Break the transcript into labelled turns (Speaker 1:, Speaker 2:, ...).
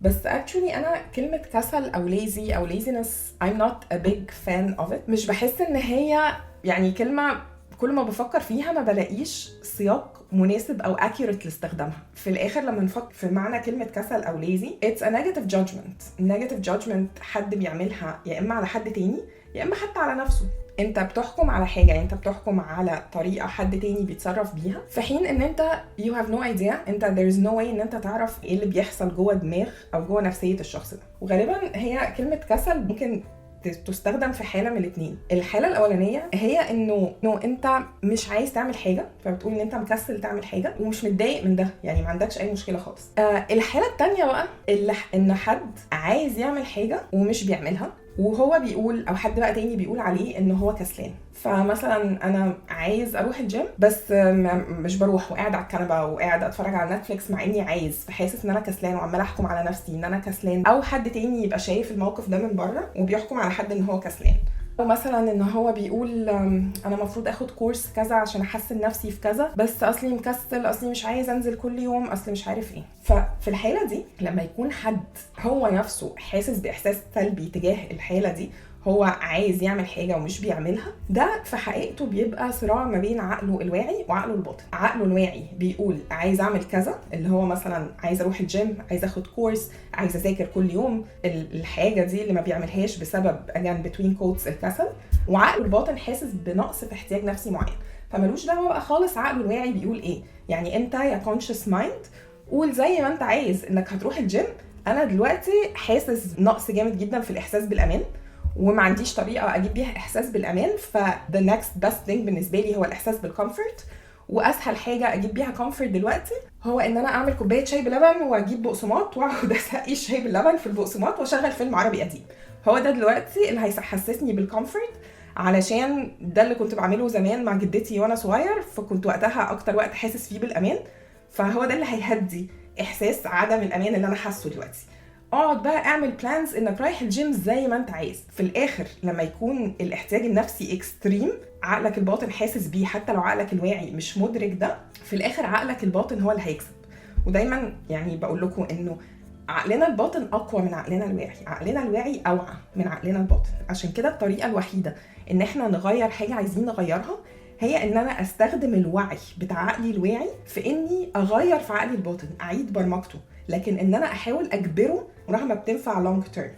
Speaker 1: بس actually انا كلمه كسل او lazy او laziness I'm not a big fan of it. مش بحس ان هي يعني كلمه كل ما بفكر فيها ما بلاقيش سياق مناسب او accurate لاستخدامها. في الاخر لما نفكر في معنى كلمه كسل او lazy it's a negative judgment. negative judgment حد بيعملها يا اما على حد تاني يا اما حتى على نفسه. انت بتحكم على حاجه، يعني انت بتحكم على طريقه حد تاني بيتصرف بيها، في حين ان انت you have no idea، انت there is no way ان انت تعرف ايه اللي بيحصل جوه دماغ او جوه نفسيه الشخص ده. وغالبا هي كلمه كسل ممكن تستخدم في حاله من الاثنين. الحاله الاولانيه هي انه انت مش عايز تعمل حاجه، فبتقول ان انت مكسل تعمل حاجه ومش متضايق من ده، يعني ما عندكش اي مشكله خالص. الحاله الثانيه بقى اللي ان حد عايز يعمل حاجه ومش بيعملها، وهو بيقول او حد بقى تاني بيقول عليه ان هو كسلان. فمثلا انا عايز اروح الجيم بس مش بروح وقاعد على الكنبه وقاعد اتفرج على نتفليكس مع اني عايز، فحاسس ان انا كسلان وعمال احكم على نفسي ان انا كسلان. او حد تاني يبقى شايف الموقف ده من بره وبيحكم على حد ان هو كسلان. او مثلا ان هو بيقول انا المفروض اخد كورس كذا عشان احسن نفسي في كذا، بس اصلي مكسل، اصلي مش عايز انزل كل يوم، اصلي مش عارف ايه. ففي الحاله دي لما يكون حد هو نفسه حاسس باحساس سلبي تجاه الحاله دي، هو عايز يعمل حاجه ومش بيعملها، ده في حقيقته بيبقى صراع ما بين عقله الواعي وعقله الباطن. عقله الواعي بيقول عايز اعمل كذا، اللي هو مثلا عايز اروح الجيم، عايز اخد كورس، عايز اذاكر كل يوم، الحاجه دي اللي ما بيعملهاش بسبب again between quotes الكسل. وعقله الباطن حاسس بنقص في احتياج نفسي معين، فملوش دعوه بقى خالص عقله الواعي بيقول ايه. يعني انت يا conscious mind قول زي ما انت عايز انك هتروح الجيم، انا دلوقتي حاسس نقص جامد جدا في الاحساس بالامان وما عنديش طريقه اجيب بيها احساس بالامان، the next best thing بالنسبه لي هو الاحساس بالكومفورت. واسهل حاجه اجيب بيها كومفورت دلوقتي هو ان انا اعمل كوبايه شاي بلبن واجيب بقسماط واقعد اسقي الشاي باللبن في البقسماط واشغل فيلم عربي قديم. هو ده دلوقتي اللي هيحسسني بالكومفورت، علشان ده اللي كنت بعمله زمان مع جدتي وانا صغير، فكنت وقتها اكتر وقت حاسس فيه بالامان، فهو ده اللي هيهدي احساس عدم الامان اللي انا حاسه دلوقتي. اقعد بقى اعمل بلانز انك رايح الجيم زي ما انت عايز. في الاخر لما يكون الاحتياج النفسي اكستريم، عقلك الباطن حاسس بيه حتى لو عقلك الواعي مش مدرك ده، في الاخر عقلك الباطن هو اللي هيكسب. ودايما يعني بقول لكم انه عقلنا الباطن اقوى من عقلنا الواعي، عقلنا الواعي اوعى من عقلنا الباطن. عشان كده الطريقه الوحيده ان احنا نغير حاجه عايزين نغيرها هي ان انا استخدم الوعي بتاع عقلي الواعي في اني اغير في عقلي الباطن، اعيد برمجته، لكن ان انا احاول اجبره رغم بتنفع لونج تيرم.